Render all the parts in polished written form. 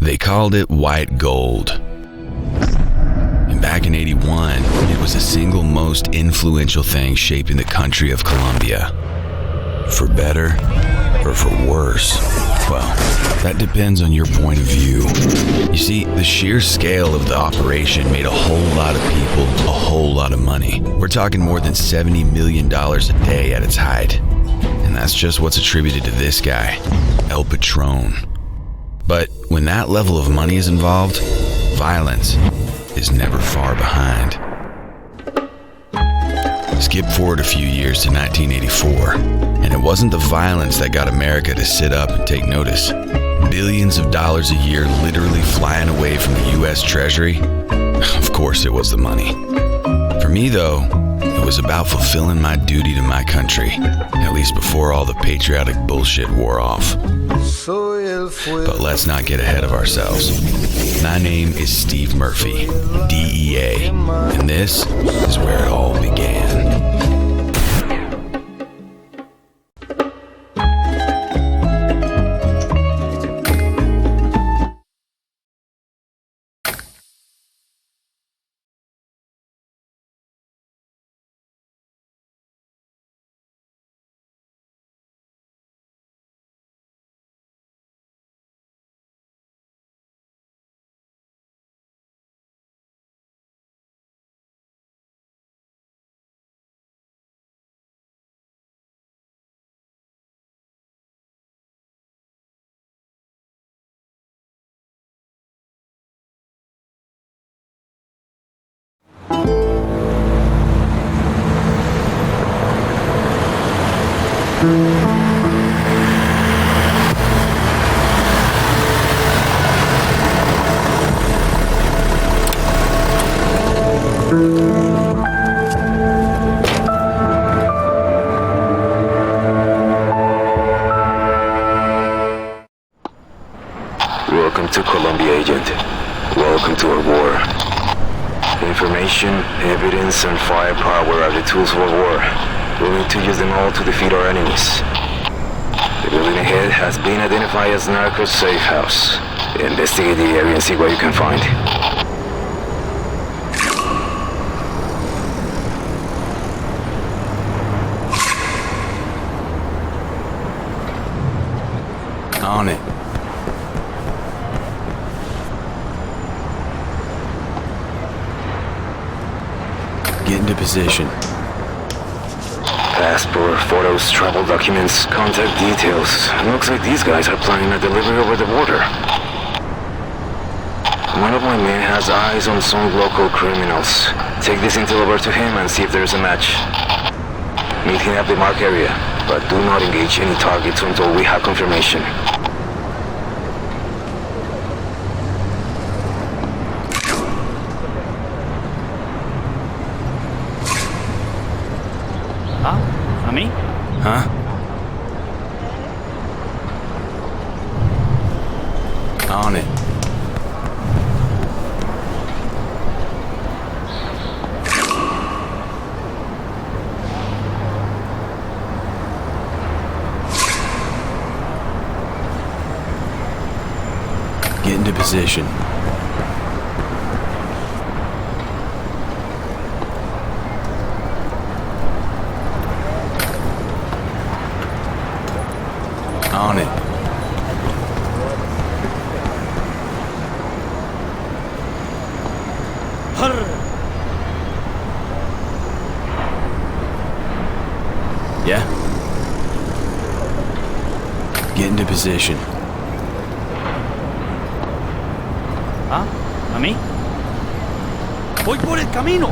They called it white gold. And back in '81, it was the single most influential thing shaping the country of Colombia. For better or for worse? Well, that depends on your point of view. You see, the sheer scale of the operation made a whole lot of people a whole lot of money. We're talking more than $70 million a day at its height. And that's just what's attributed to this guy, El Patron. But when that level of money is involved, violence is never far behind. Skip forward a few years to 1984, and it wasn't the violence that got America to sit up and take notice. Billions of dollars a year literally flying away from the US Treasury. Of course it was the money. For me though, it was about fulfilling my duty to my country, at least before all the patriotic bullshit wore off. But let's not get ahead of ourselves. My name is Steve Murphy, DEA, and this is where it all began. Welcome to Colombia, Agent. Welcome to our war. Information, evidence, and firepower are the tools of our war. We'll need to use them all to defeat our enemies. The building ahead has been identified as Narcos safe house. Investigate the area and see what you can find. On it. Get into position. Passport, photos, travel documents, contact details. Looks like these guys are planning a delivery over the border. One of my men has eyes on some local criminals. Take this intel over to him and see if there's a match. Meet him at the mark area, but do not engage any targets until we have confirmation. ¿A mí? Huh? On it. Get into position. On it. Yeah? Get into position. ¿Ah? ¿A mí? ¡Voy por el camino!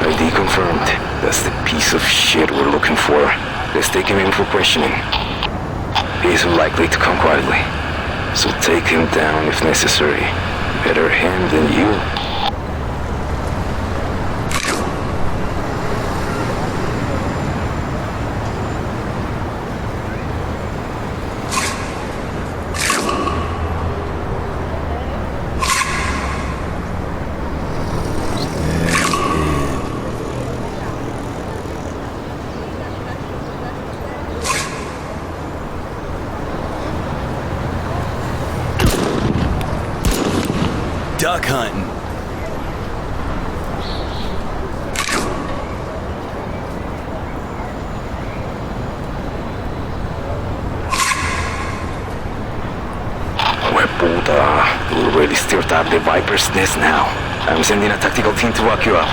ID confirmed. That's the piece of shit we're looking for. Let's take him in for questioning. He is unlikely to come quietly, so take him down if necessary. Better him than you. duck hunting. Puta, we really stirred up the Viper's nest now. I'm sending a tactical team to lock you up.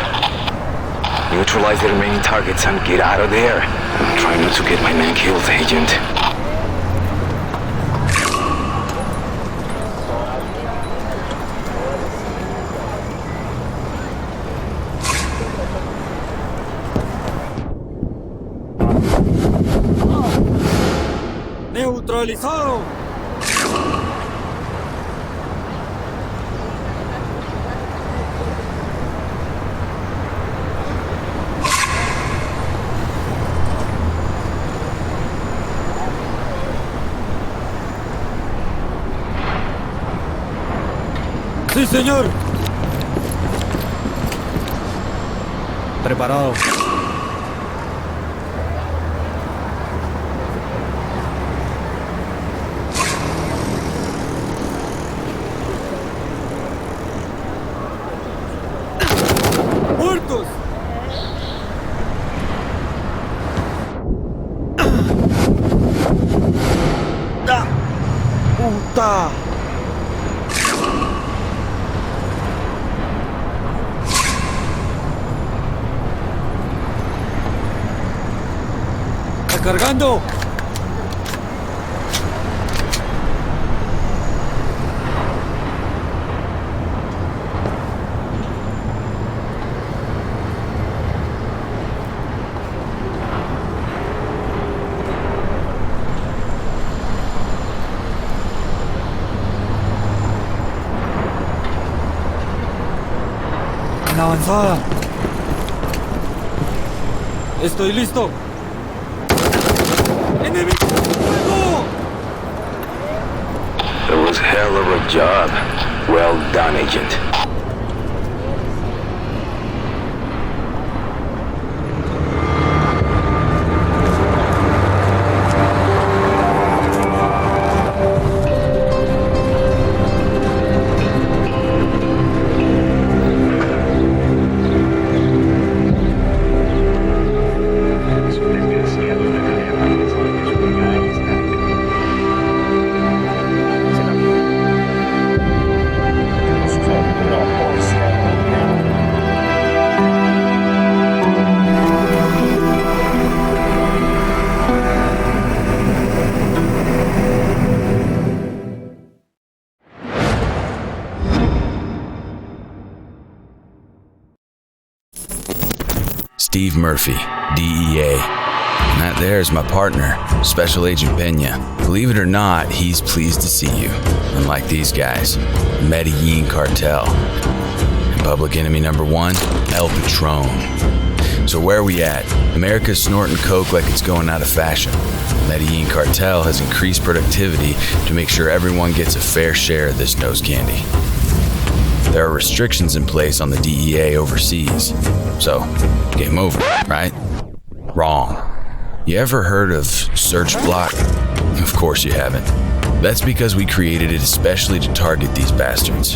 Neutralize the remaining targets and get out of there. I'm trying not to get my men killed, Agent. ¡Neutralizado! ¡Sí, señor! Preparado. ¡Muertos! ¡Ah! ¡Puta! ¡Cargando! En avanzada. Estoy listo. ¡Enemigo! ¡Fuego! That was hell of a job. Well done, Agent. Steve Murphy, DEA. And that there's my partner, Special Agent Pena. Believe it or not, he's pleased to see you. Unlike these guys, Medellin Cartel. And public enemy number one, El Patron. So where are we at? America's snorting coke like it's going out of fashion. Medellin Cartel has increased productivity to make sure everyone gets a fair share of this nose candy. There are restrictions in place on the DEA overseas. So, game over, right? Wrong. You ever heard of Search Block? Of course you haven't. That's because we created it especially to target these bastards.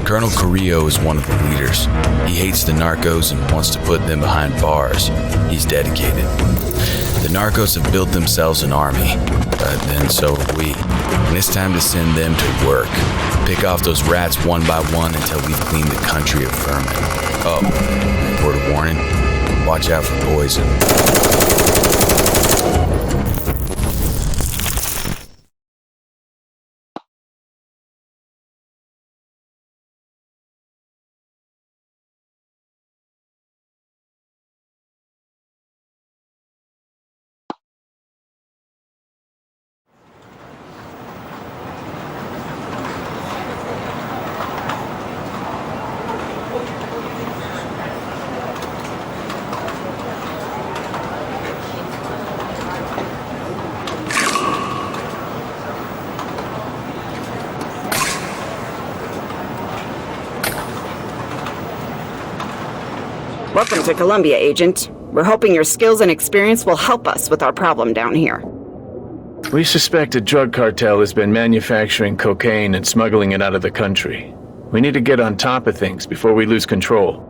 Colonel Carrillo is one of the leaders. He hates the Narcos and wants to put them behind bars. He's dedicated. The Narcos have built themselves an army, but then so have we. And it's time to send them to work. Pick off those rats one by one until we've cleaned the country of vermin. Oh, word of warning, watch out for poison. Welcome to Colombia, Agent. We're hoping your skills and experience will help us with our problem down here. We suspect a drug cartel has been manufacturing cocaine and smuggling it out of the country. We need to get on top of things before we lose control.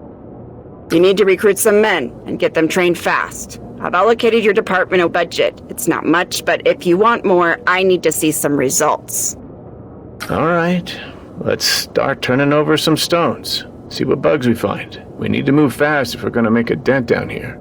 You need to recruit some men and get them trained fast. I've allocated your department a budget. It's not much, but if you want more, I need to see some results. All right, let's start turning over some stones. See what bugs we find. We need to move fast if we're gonna make a dent down here.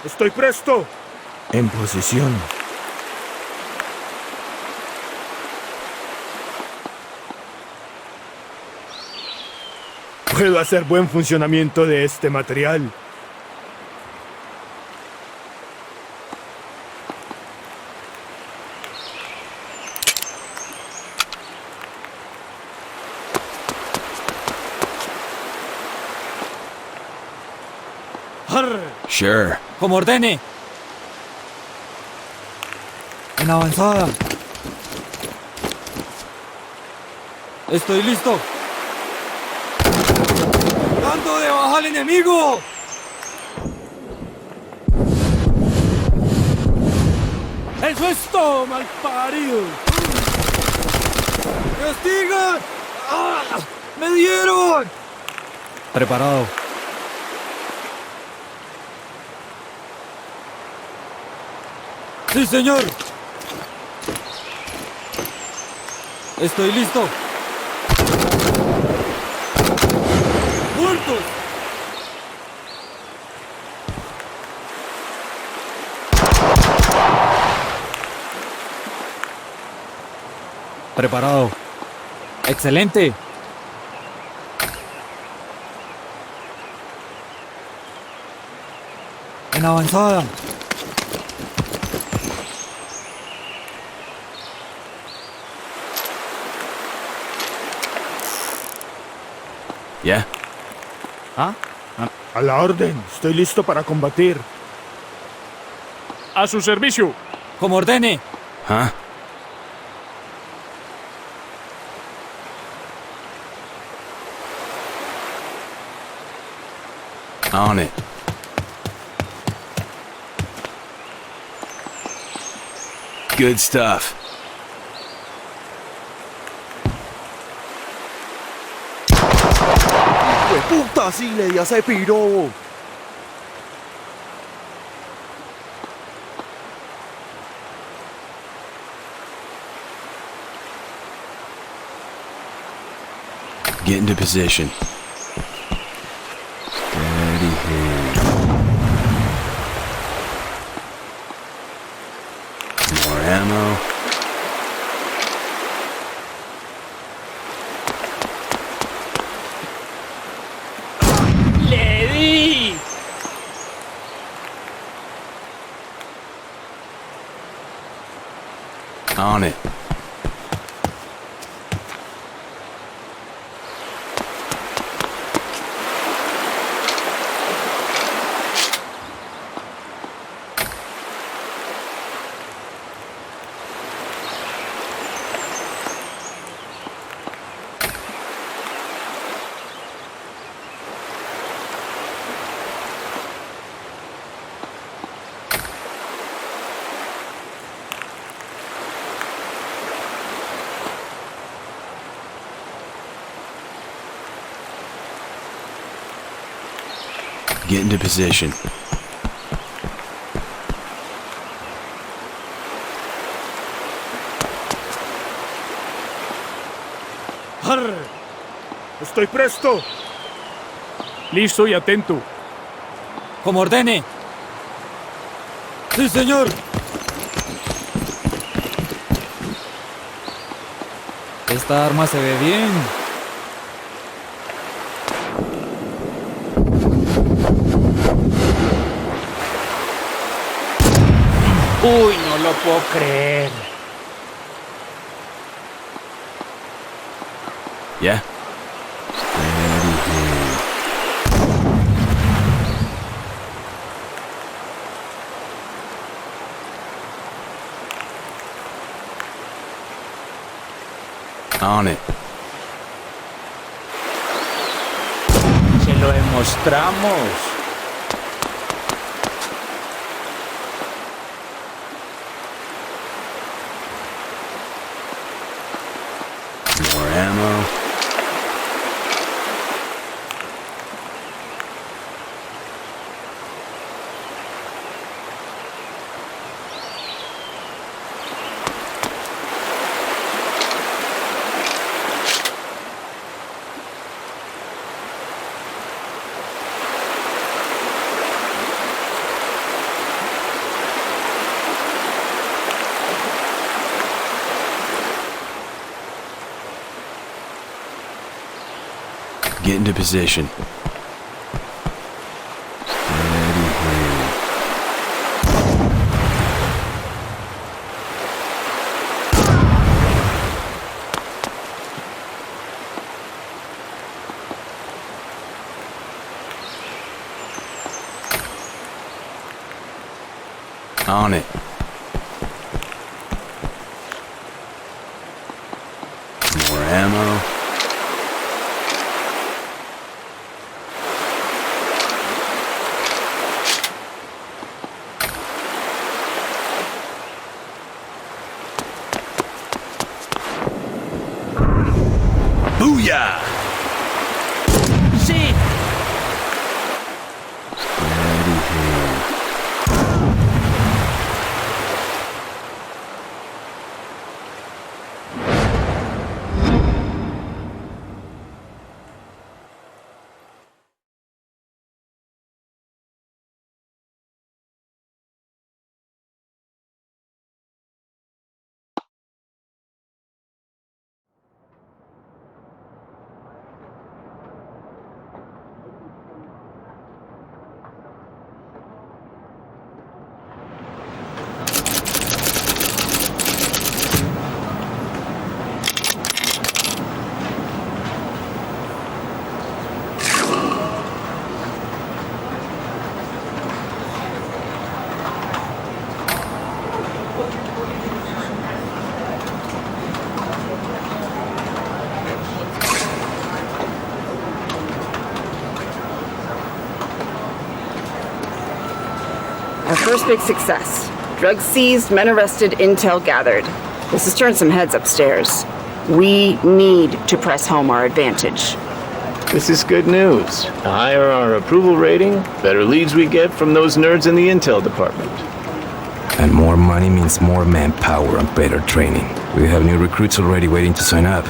Estoy presto. En posición. Puedo hacer buen funcionamiento de este material. ¡Arr! Sure. Como ordene. En avanzada. Estoy listo. ¡Dando de baja al enemigo! ¡Eso es todo, malparido! ¡Castigan! ¡Ah! ¡Me dieron! Preparado. Sí, señor. Estoy listo. ¡Muertos! Preparado. Excelente. En avanzada. Yeah? ¿Ah? A la orden. Estoy listo para combatir. A su servicio. Como ordene. Huh? On it. Good stuff. ¡Puta, sí, le di a ese piro! Get into position. Steady hand. More ammo. On it. Get into position. ¡Arr! Estoy presto. Listo y atento. Como ordene. Sí, señor. Esta arma se ve bien. Uy, no lo puedo creer. Yeah? Steady hand. On it. Se lo demostramos. More ammo. Get into position. Steady hand. On it. More ammo. Booyah! Sí. Steady hand. Our first big success. Drugs seized, men arrested, intel gathered. This has turned some heads upstairs. We need to press home our advantage. This is good news. The higher our approval rating, better leads we get from those nerds in the intel department. And more money means more manpower and better training. We have new recruits already waiting to sign up.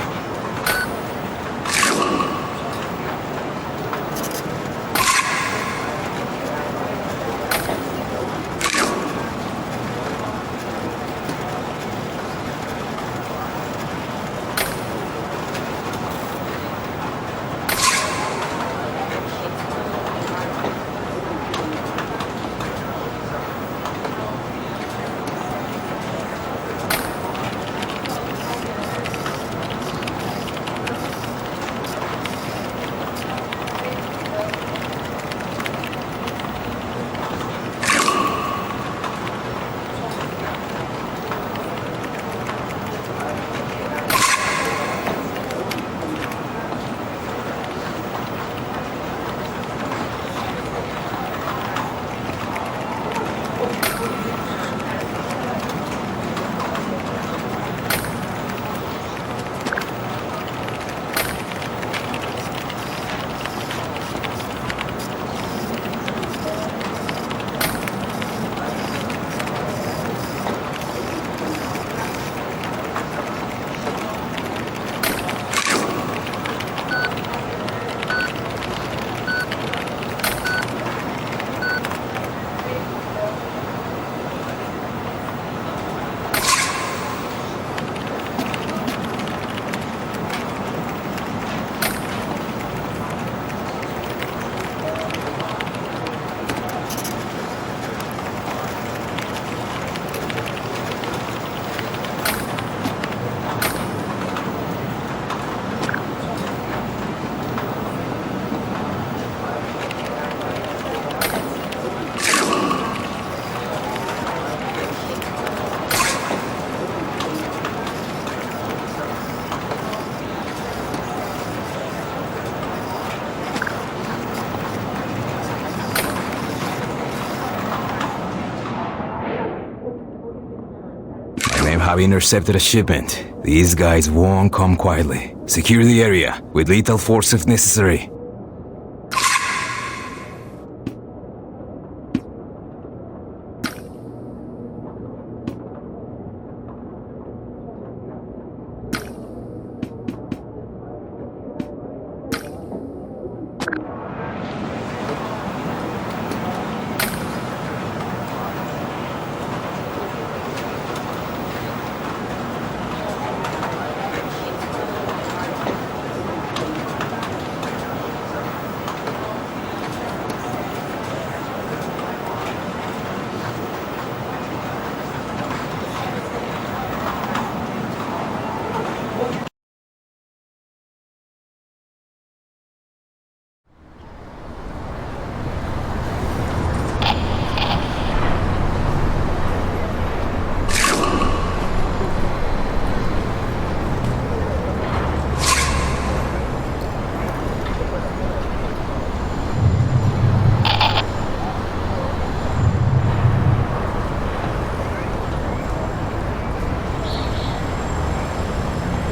have intercepted a shipment. These guys won't come quietly. Secure the area, with lethal force if necessary.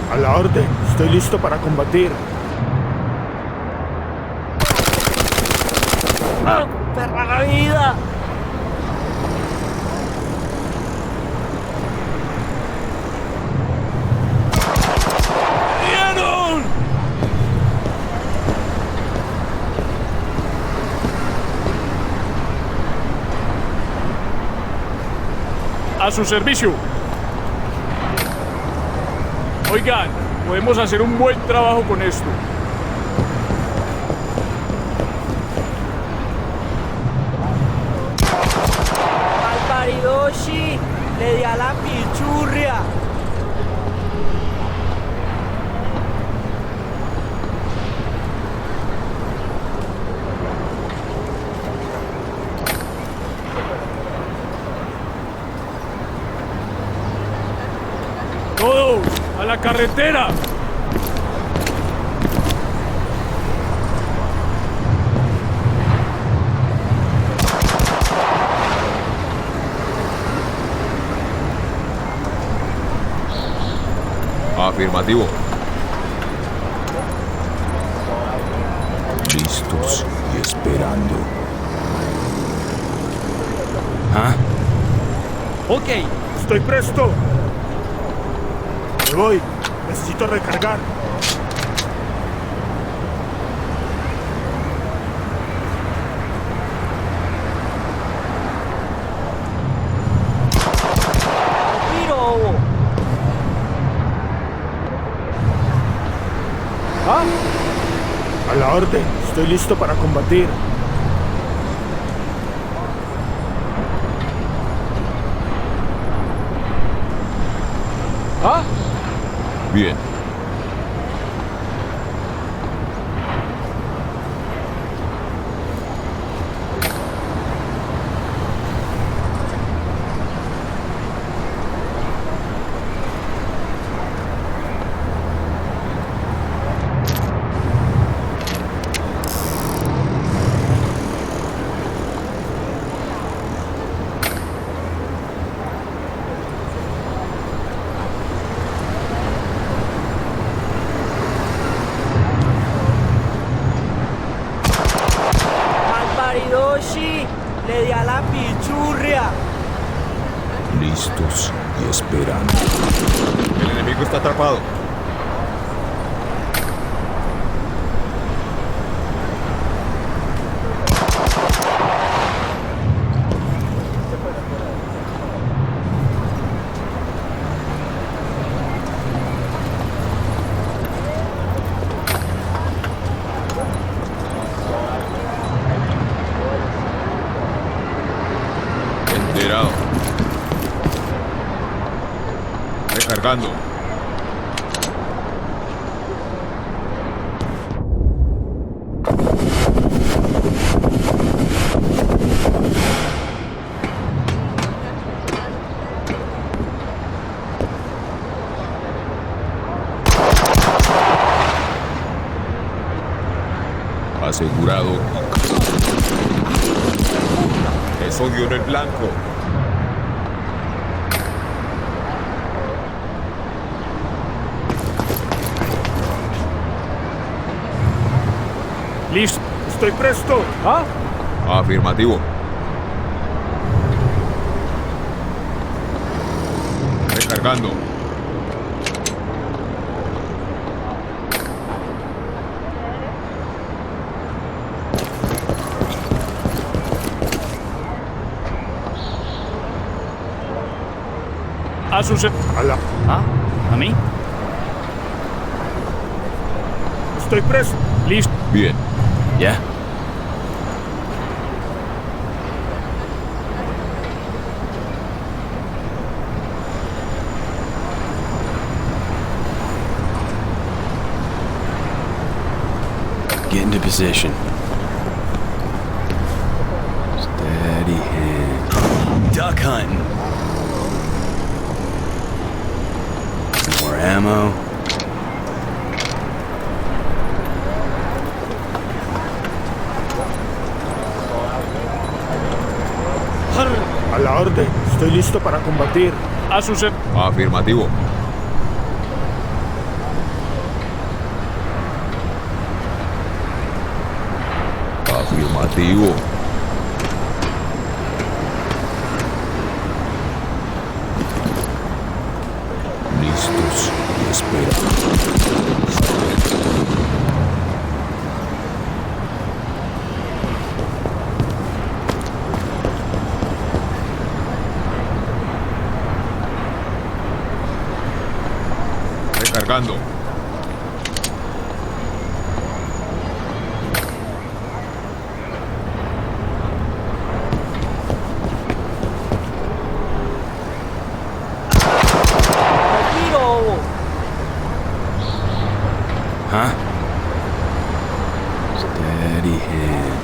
A la orden, estoy listo para combatir. ¡Ah, perra la vida! ¡Vieron! A su servicio. Oigan, podemos hacer un buen trabajo con esto. ¡Malparidoshi! ¡Le di a la pichurria! ¡Todos! ¡A la carretera! Afirmativo. Listos y esperando. ¿Ah? Ok. Estoy presto. Me voy. Necesito recargar. ¡Piro! ¿Ah? A la orden. Estoy listo para combatir. ¿Ah? Bien. ¡Malparidoshi! ¡Le di a la pichurria! Listos y esperando. El enemigo está atrapado. Enterado. Recargando. Asegurado. Eso dio en el blanco. Listo. Estoy presto. ¿Ah? Afirmativo. Recargando. A su ¿Ah? ¿A mí? Estoy presto. Listo. Bien. Yeah? Get into position. Steady hand. Duck hunting. More ammo. A la orden. Estoy listo para combatir. A su Afirmativo. Afirmativo. Listos. Espera. Recargando. Tiro. Huh? Steady hand.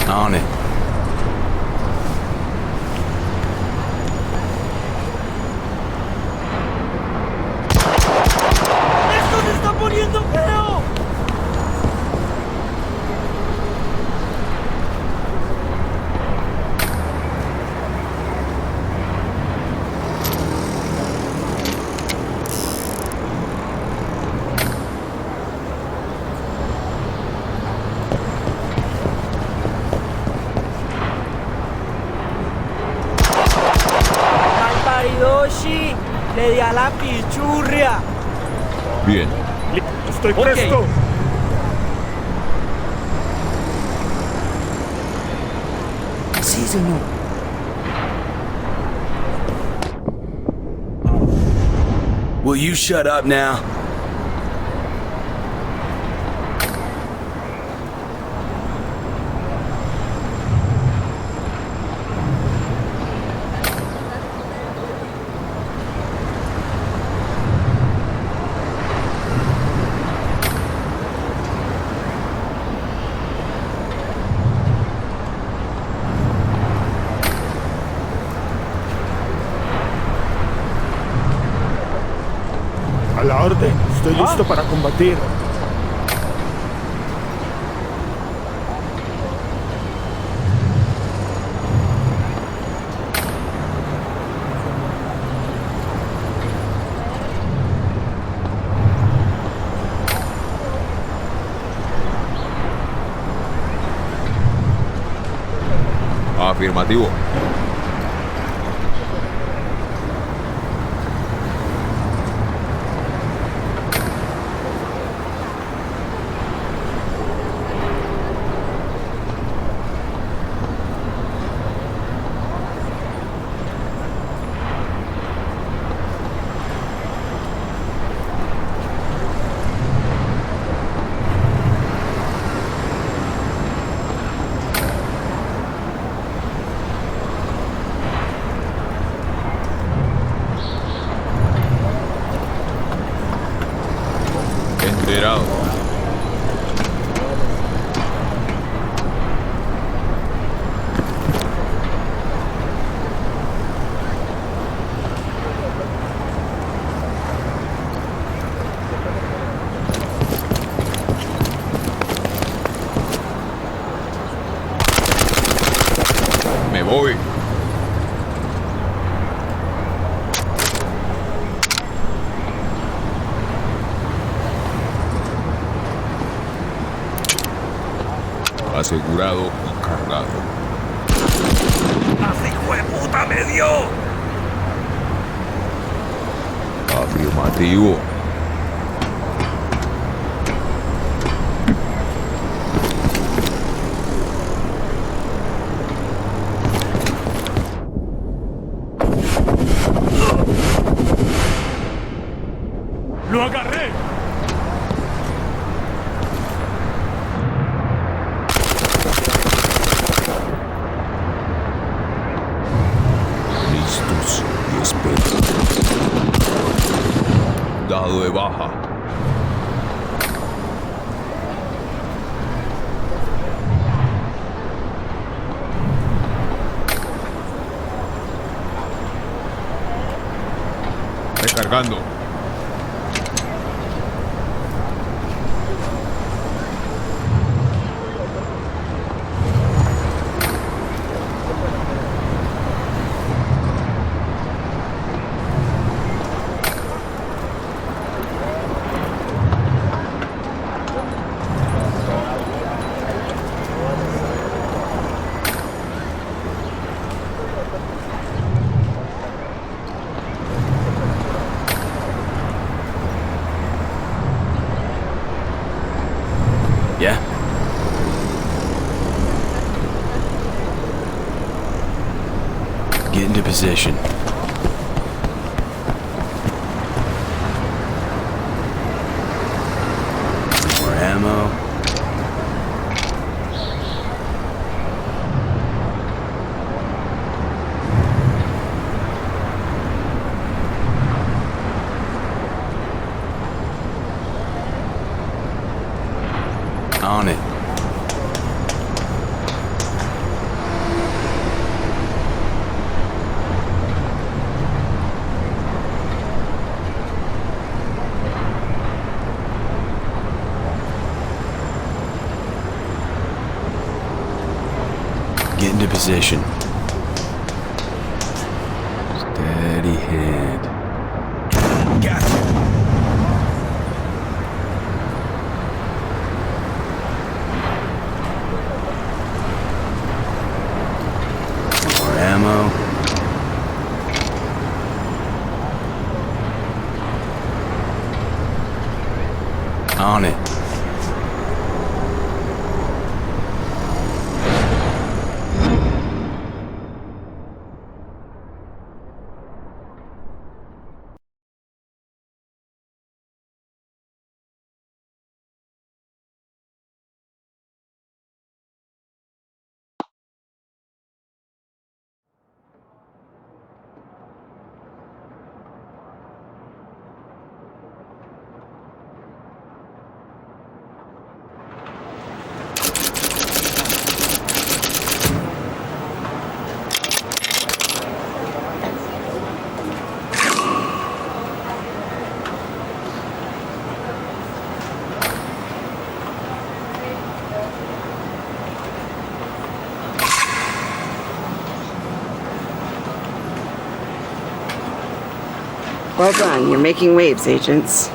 On it. ¡Esto se está poniendo feo! Malparidoshi, le di a la pichurria. Bien. Estoy Ok. presto. Sí, señor. Will you shut up now? A la orden. Estoy listo para combatir. Afirmativo. Asegurado y cargado. ¡Hasta hijo de puta me dio! Afirmativo. ¡Lo agarré! Listos y esperan. Dado de baja. Recargando. Yeah? Get into position. More ammo. On it. Get into position. Steady hand. Gotcha. More ammo. On it. Well done. You're making waves, agents.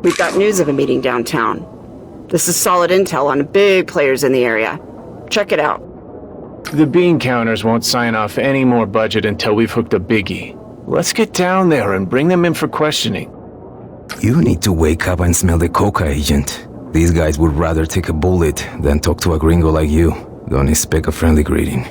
We've got news of a meeting downtown. This is solid intel on big players in the area. Check it out. The bean counters won't sign off any more budget until we've hooked a biggie. Let's get down there and bring them in for questioning. You need to wake up and smell the coca, Agent. These guys would rather take a bullet than talk to a gringo like you. Don't expect a friendly greeting.